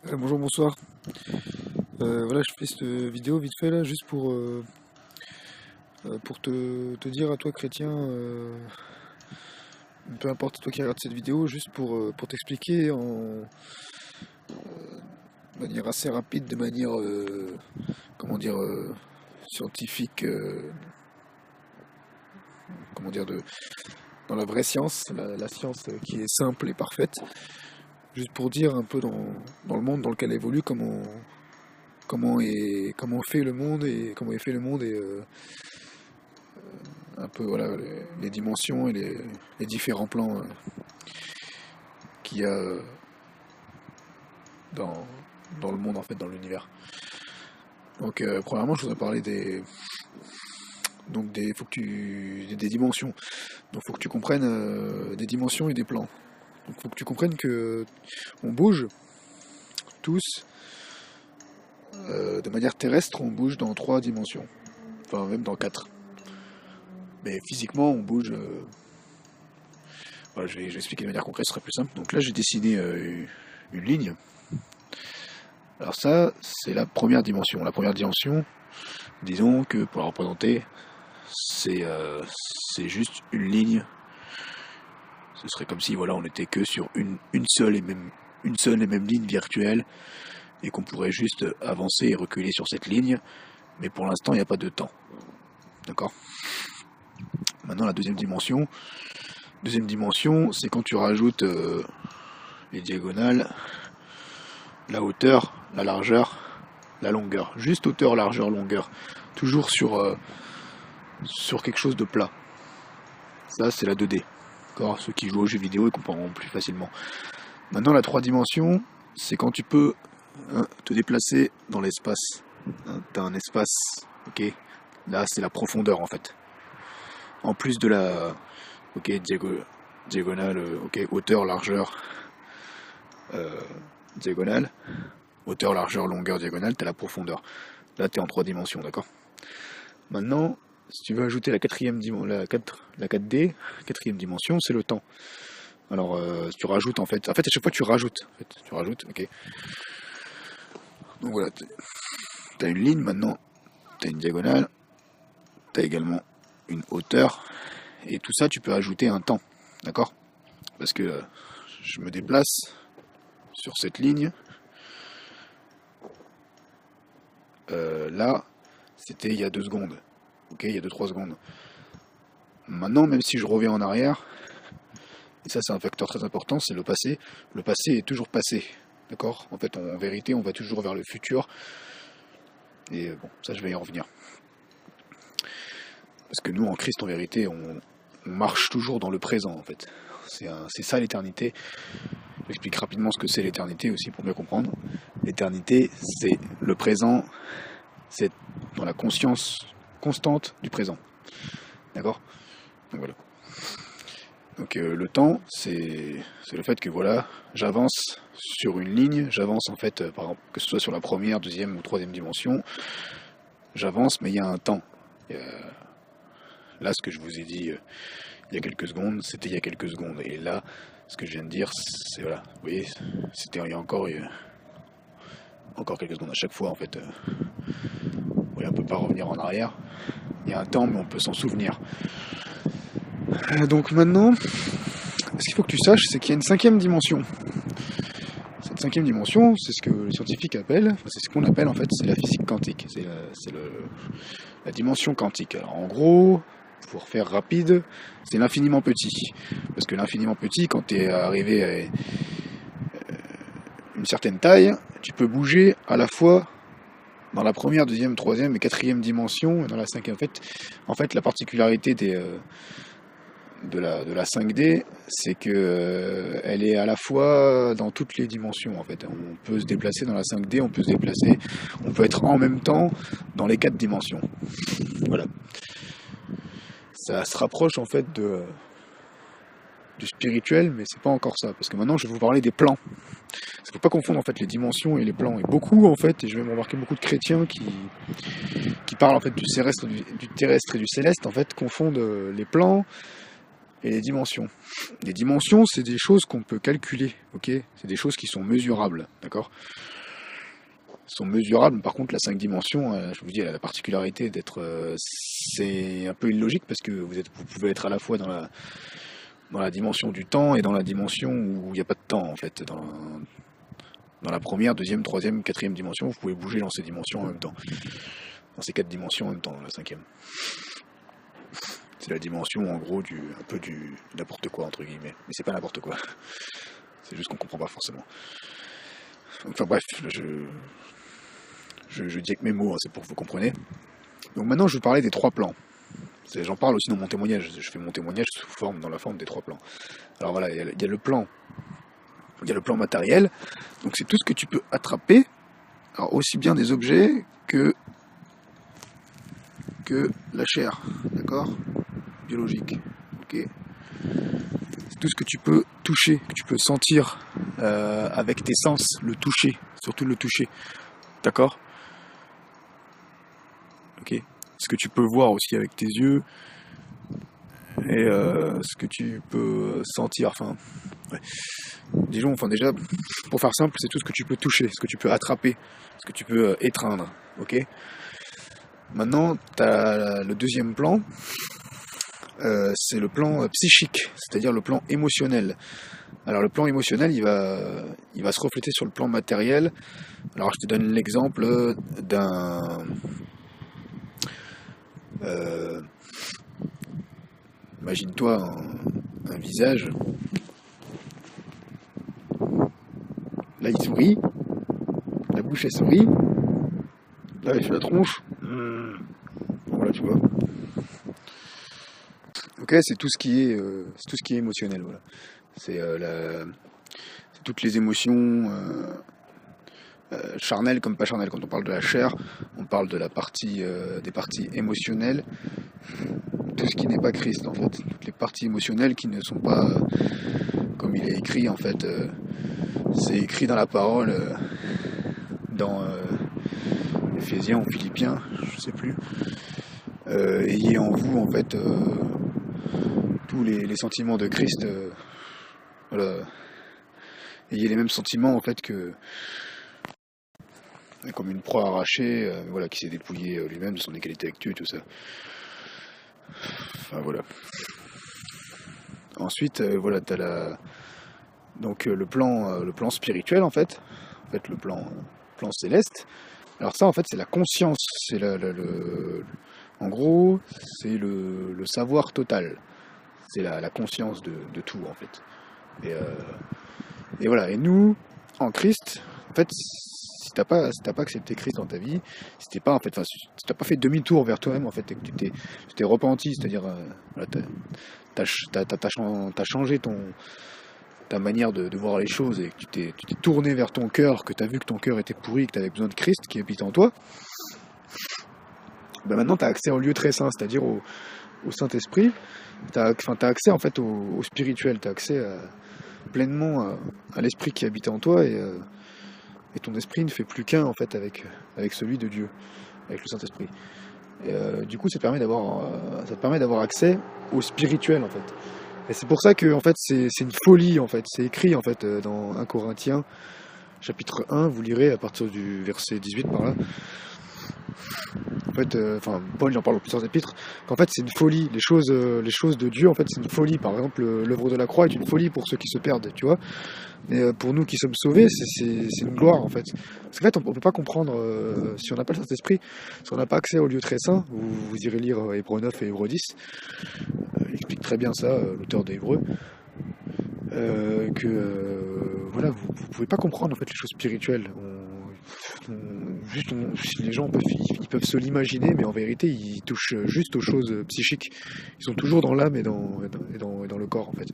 Bonjour, bonsoir. Voilà, je fais cette vidéo vite fait là, juste pour te dire à toi chrétien, peu importe toi qui regarde cette vidéo, juste pour t'expliquer de manière assez rapide, de manière, comment dire, scientifique, comment dire, dans la vraie science, la science qui est simple et parfaite, juste pour dire un peu dans le monde dans lequel elle évolue, comment fait le monde et comment est fait le monde et un peu voilà les dimensions et les différents plans qu'il y a dans, dans le monde en fait, dans l'univers. Donc premièrement je voudrais parler faut que des dimensions. Donc faut que tu comprennes des dimensions et des plans. Donc faut que tu comprennes que on bouge tous de manière terrestre, on bouge dans trois dimensions, enfin même dans quatre. Mais physiquement on bouge. Voilà, je vais expliquer de manière concrète, ce serait plus simple. Donc là j'ai dessiné une ligne. Alors ça, c'est la première dimension. La première dimension, disons que pour la représenter, c'est juste une ligne. Ce serait comme si voilà, on n'était que sur une seule et même ligne virtuelle et qu'on pourrait juste avancer et reculer sur cette ligne. Mais pour l'instant, il n'y a pas de temps. D'accord? Maintenant, la deuxième dimension. Deuxième dimension, c'est quand tu rajoutes les diagonales, la hauteur, la largeur, la longueur. Juste hauteur, largeur, longueur. Toujours sur quelque chose de plat. Ça, c'est la 2D. D'accord? Ceux qui jouent aux jeux vidéo, ils comprendront plus facilement. Maintenant, la 3 dimensions, c'est quand tu peux te déplacer dans l'espace. T'as un espace, ok? Là, c'est la profondeur, en fait. En plus de la, ok, diagonale, ok, hauteur, largeur, diagonale. Hauteur, largeur, longueur, diagonale, t'as la profondeur. Là, t'es en 3 dimensions, d'accord? Maintenant, si tu veux ajouter la quatrième dimension, la 4D, quatrième dimension, c'est le temps. Alors, tu rajoutes en fait, à chaque fois tu rajoutes. En fait, tu rajoutes, ok. Donc voilà, t'as une ligne maintenant, t'as une diagonale, t'as également une hauteur, et tout ça, tu peux ajouter un temps, d'accord? Parce que je me déplace sur cette ligne. Là, c'était il y a 2 secondes, ok, il y a 2-3 secondes. Maintenant, même si je reviens en arrière, et ça c'est un facteur très important, c'est le passé. Le passé est toujours passé, d'accord? En fait, en vérité, on va toujours vers le futur. Et bon, ça je vais y revenir. Parce que nous, en Christ, en vérité, on marche toujours dans le présent, en fait. C'est ça l'éternité. J'explique rapidement ce que c'est l'éternité aussi pour mieux comprendre. L'éternité, c'est le présent, c'est dans la conscience constante du présent. D'accord? Donc voilà. Donc le temps, c'est le fait que voilà, j'avance sur une ligne, j'avance en fait, par exemple, que ce soit sur la première, deuxième ou troisième dimension, j'avance, mais il y a un temps. Là, ce que je vous ai dit il y a quelques secondes, c'était il y a quelques secondes. Et là, ce que je viens de dire, c'est voilà, vous voyez, c'était il y a encore quelques secondes à chaque fois en fait. Vous voyez, on peut pas revenir en arrière. Il y a un temps, mais on peut s'en souvenir. Donc maintenant, ce qu'il faut que tu saches, c'est qu'il y a une cinquième dimension. Cette cinquième dimension, c'est ce que les scientifiques appellent, enfin, c'est ce qu'on appelle en fait, c'est la physique quantique. C'est la dimension quantique. Alors en gros, pour faire rapide, c'est l'infiniment petit. Parce que l'infiniment petit, quand tu es arrivé à une certaine taille, tu peux bouger à la fois dans la première, deuxième, troisième et quatrième dimension, et dans la cinquième. En fait la particularité de la 5D, c'est que elle est à la fois dans toutes les dimensions. En fait, on peut se déplacer dans la 5D, on peut être en même temps dans les 4 dimensions. Voilà. Ça se rapproche en fait du spirituel, mais c'est pas encore ça, parce que maintenant je vais vous parler des plans. Il ne faut pas confondre en fait les dimensions et les plans. Et beaucoup en fait, et je vais me remarquer beaucoup de chrétiens qui parlent en fait du terrestre et du céleste en fait confondent les plans et les dimensions. Les dimensions, c'est des choses qu'on peut calculer, ok? C'est des choses qui sont mesurables, d'accord? Sont mesurables. Par contre, la 5 dimensions, je vous dis, elle a la particularité d'être, c'est un peu illogique parce que vous pouvez être à la fois dans la dimension du temps et dans la dimension où il n'y a pas de temps en fait. Dans la première, deuxième, troisième, quatrième dimension, vous pouvez bouger dans ces dimensions en même temps. Dans ces 4 dimensions en même temps, dans la 5e. C'est la dimension en gros un peu du n'importe quoi entre guillemets. Mais c'est pas n'importe quoi. C'est juste qu'on comprend pas forcément. Enfin bref, je dis avec mes mots, hein, c'est pour que vous compreniez. Donc maintenant, je vais vous parler des 3 plans. J'en parle aussi dans mon témoignage. Je fais mon témoignage dans la forme des 3 plans. Alors voilà, il y a le plan matériel. Donc c'est tout ce que tu peux attraper. Alors aussi bien des objets que la chair, d'accord, biologique. Ok. C'est tout ce que tu peux toucher, que tu peux sentir avec tes sens, le toucher, surtout le toucher, d'accord. Ok. Ce que tu peux voir aussi avec tes yeux et ce que tu peux sentir, enfin, ouais. Disons, enfin déjà, pour faire simple, c'est tout ce que tu peux toucher, ce que tu peux attraper, ce que tu peux étreindre, ok. Maintenant, tu as le deuxième plan, c'est le plan psychique, c'est-à-dire le plan émotionnel. Alors le plan émotionnel, il va se refléter sur le plan matériel. Alors je te donne l'exemple d'un... imagine-toi un visage. Là il sourit, la bouche elle sourit, là il fait la tronche. Voilà, tu vois. Ok, c'est tout ce qui est émotionnel. Voilà. C'est toutes les émotions charnelles comme pas charnelles. Quand on parle de la chair, on parle de la partie des parties émotionnelles. Tout ce qui n'est pas Christ en fait. Toutes les parties émotionnelles qui ne sont pas comme il est écrit en fait. C'est écrit dans la parole, dans Éphésiens ou Philippiens, je sais plus. Ayez en vous en fait tous les sentiments de Christ. Voilà. Ayez les mêmes sentiments en fait que comme une proie arrachée, voilà, qui s'est dépouillé lui-même de son égalité avec Dieu, tout ça. Enfin voilà. Ensuite, voilà, t'as donc le plan spirituel en fait le plan céleste. Alors ça en fait c'est la conscience, c'est en gros c'est le savoir total, c'est la conscience de tout en fait. Et voilà, et nous en Christ en fait, si t'as pas accepté Christ dans ta vie, si t'as pas fait demi-tour vers toi-même en fait, et que tu t'es repenti, c'est-à-dire voilà, t'as changé ta manière de voir les choses et que tu t'es tourné vers ton cœur, que tu as vu que ton cœur était pourri, que tu avais besoin de Christ qui habite en toi, ben maintenant tu as accès au lieu très saint, c'est-à-dire au Saint-Esprit. Tu as accès en fait au spirituel, tu as accès pleinement à l'Esprit qui habite en toi et ton esprit ne fait plus qu'un en fait avec celui de Dieu, avec le Saint-Esprit. Et du coup ça te permet d'avoir accès au spirituel en fait. Et c'est pour ça que en fait c'est une folie en fait. C'est écrit en fait dans 1 Corinthiens chapitre 1, vous lirez à partir du verset 18 par là. En fait, Paul il en parle dans plusieurs épîtres, qu'en fait c'est une folie. Les choses de Dieu en fait c'est une folie. Par exemple l'œuvre de la croix est une folie pour ceux qui se perdent, tu vois. Mais pour nous qui sommes sauvés, c'est une gloire en fait. Parce qu'en fait on peut pas comprendre si on n'a pas le Saint-Esprit, si on n'a pas accès au lieu très saint. Vous irez lire Hébreux 9 et Hébreux 10. Il explique très bien ça, l'auteur des Hébreux. Voilà, vous pouvez pas comprendre en fait les choses spirituelles. Les gens peuvent se l'imaginer, mais en vérité ils touchent juste aux choses psychiques. Ils sont toujours dans l'âme et dans le corps en fait.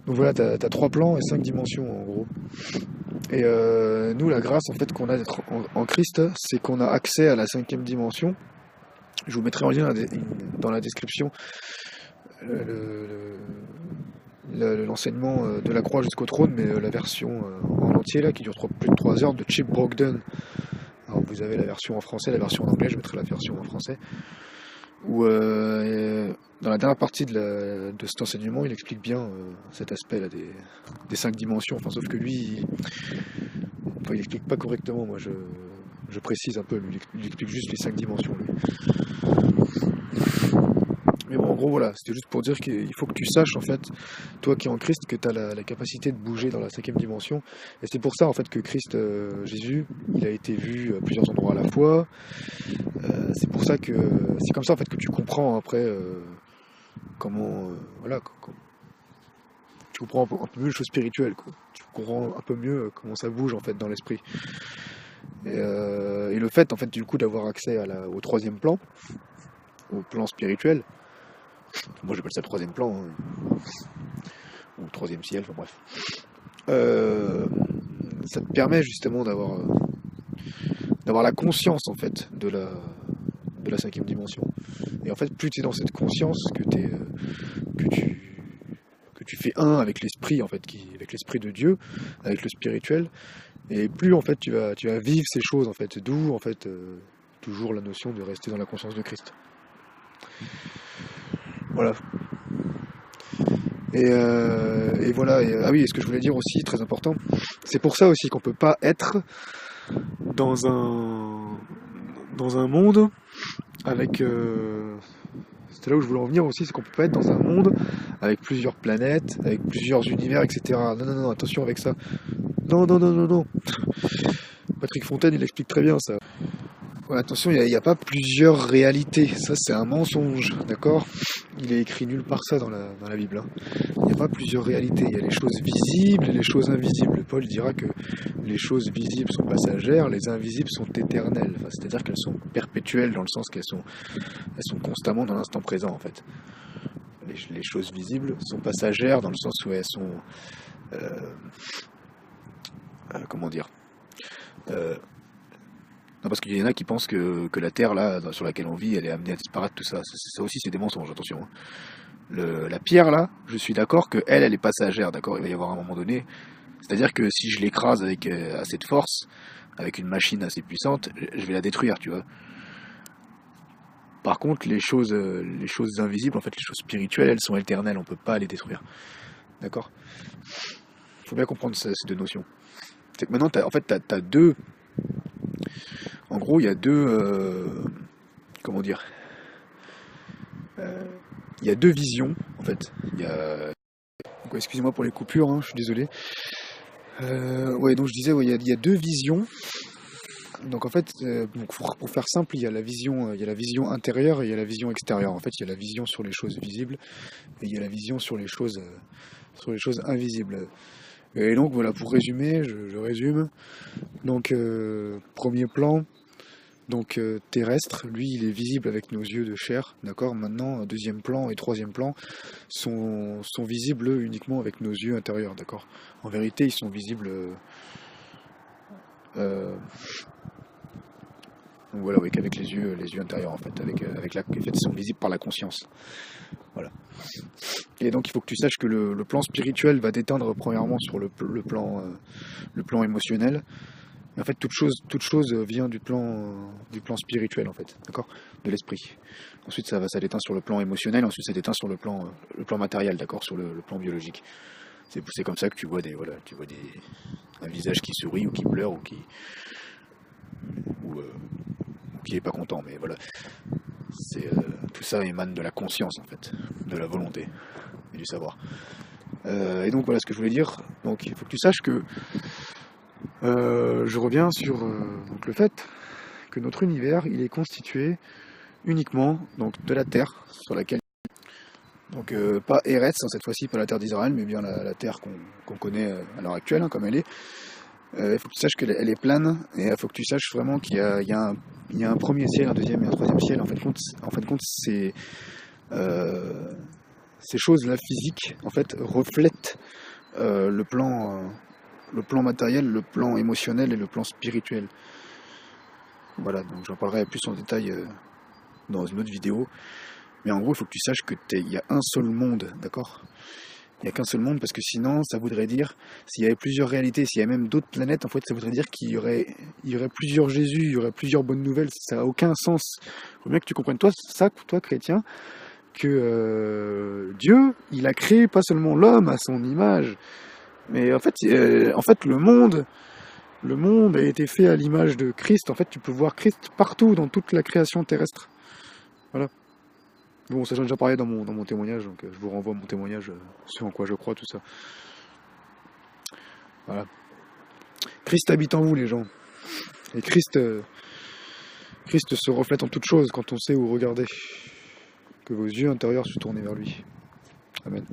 Donc voilà, t'as 3 plans et 5 dimensions en gros. Et nous, la grâce en fait qu'on a d'être en Christ, c'est qu'on a accès à la 5e dimension. Je vous mettrai en lien dans la description l'enseignement de la croix jusqu'au trône, mais la version en entier là qui dure plus de 3 heures de Chip Brogden. Alors vous avez la version en français, la version en anglais, je mettrai la version en français. Où dans la dernière partie de cet enseignement, il explique bien cet aspect là des 5 dimensions. Enfin, sauf que lui, enfin, il explique pas correctement. Moi, je précise un peu. Lui, il explique juste les 5 dimensions. Lui. Mais bon, en gros, voilà, c'était juste pour dire qu'il faut que tu saches, en fait, toi qui es en Christ, que tu as la capacité de bouger dans la 5e dimension. Et c'est pour ça, en fait, que Christ, Jésus, il a été vu à plusieurs endroits à la fois. C'est pour ça que c'est comme ça, en fait, que tu comprends après comment, voilà, tu comprends un peu mieux les choses spirituelles, quoi. Tu comprends un peu mieux comment ça bouge, en fait, dans l'esprit. Et le fait, en fait, du coup, d'avoir accès au 3e plan, au plan spirituel, moi j'appelle ça le 3e plan, hein, ou le 3e ciel, enfin bref. Ça te permet justement d'avoir la conscience en fait de la 5e dimension. Et en fait, plus tu es dans cette conscience que tu fais un avec l'esprit en fait, avec l'esprit de Dieu, avec le spirituel, et plus en fait tu vas vivre ces choses en fait. D'où en fait toujours la notion de rester dans la conscience de Christ. Voilà. Et voilà. Ah oui, et ce que je voulais dire aussi, très important, c'est pour ça aussi qu'on peut pas être dans un monde avec. C'était là où je voulais en venir aussi, c'est qu'on peut pas être dans un monde avec plusieurs planètes, avec plusieurs univers, etc. Non, non, non, attention avec ça. Non, non, non, non, non. Patrick Fontaine, il explique très bien ça. Ouais, attention, il n'y a pas plusieurs réalités. Ça, c'est un mensonge, d'accord? Il est écrit nulle part ça dans la Bible. Hein. Il n'y a pas plusieurs réalités. Il y a les choses visibles et les choses invisibles. Paul dira que les choses visibles sont passagères, les invisibles sont éternelles. Enfin, c'est-à-dire qu'elles sont perpétuelles dans le sens qu'elles sont constamment dans l'instant présent, en fait. Les choses visibles sont passagères dans le sens où elles sont... comment dire non, parce qu'il y en a qui pensent que la Terre, là, sur laquelle on vit, elle est amenée à disparaître, tout ça. Ça aussi, c'est des mensonges, attention. Hein. La pierre, là, je suis d'accord que elle est passagère, d'accord? Il va y avoir un moment donné. C'est-à-dire que si je l'écrase avec assez de force, avec une machine assez puissante, je vais la détruire, tu vois. Par contre, les choses invisibles, en fait, les choses spirituelles, elles sont éternelles, on peut pas les détruire. D'accord? Faut bien comprendre ces deux notions. C'est que maintenant, t'as deux... En gros, il y a deux... comment dire il y a deux visions, en fait. Donc, excusez-moi pour les coupures, hein, je suis désolé. Ouais, donc je disais, ouais, il y a deux visions. Donc en fait, pour faire simple, il y a la vision intérieure et il y a la vision extérieure. En fait, il y a la vision sur les choses visibles et il y a la vision sur les choses invisibles. Et donc voilà, pour résumer, je résume. Donc premier plan, donc terrestre, lui il est visible avec nos yeux de chair, d'accord. Maintenant, deuxième plan et troisième plan sont visibles uniquement avec nos yeux intérieurs, d'accord. En vérité, ils sont visibles. Donc voilà, avec les yeux intérieurs en fait, en fait, ils sont visibles par la conscience. Voilà. Et donc il faut que tu saches que le plan spirituel va t'éteindre premièrement sur le plan émotionnel. Et en fait, toute chose vient du plan spirituel en fait, d'accord, de l'esprit. Ensuite, ça déteint sur le plan émotionnel. Ensuite, ça déteint sur le plan matériel, d'accord, sur le plan biologique. C'est comme ça que tu vois un visage qui sourit ou qui pleure ou qui est pas content, mais voilà. Tout ça émane de la conscience en fait, de la volonté et du savoir. Et donc voilà ce que je voulais dire. Donc il faut que tu saches que je reviens sur donc le fait que notre univers il est constitué uniquement donc de la terre sur laquelle donc pas Eretz cette fois-ci, pas la terre d'Israël, mais bien la terre qu'on connaît à l'heure actuelle, hein, comme elle est. Il faut que tu saches qu'elle est plane, et il faut que tu saches vraiment qu'il y a un premier ciel, un deuxième et un troisième ciel. En fin de compte, ces choses-là physiques, en fait, reflètent le plan matériel, le plan émotionnel et le plan spirituel. Voilà, donc j'en parlerai plus en détail dans une autre vidéo. Mais en gros, il faut que tu saches qu'il y a un seul monde, d'accord ? Il n'y a qu'un seul monde, parce que sinon, ça voudrait dire, s'il y avait plusieurs réalités, s'il y avait même d'autres planètes, en fait, ça voudrait dire qu'il y aurait plusieurs Jésus, il y aurait plusieurs bonnes nouvelles, ça n'a aucun sens. Il faut bien que tu comprennes, toi, chrétien, que Dieu, il a créé pas seulement l'homme à son image, mais en fait le monde a été fait à l'image de Christ. En fait, tu peux voir Christ partout dans toute la création terrestre. Voilà. Bon, ça j'en ai déjà parlé dans mon témoignage, donc je vous renvoie à mon témoignage, ce en quoi je crois, tout ça. Voilà. Christ habite en vous, les gens. Et Christ se reflète en toutes choses quand on sait où regarder. Que vos yeux intérieurs se tournent vers lui. Amen.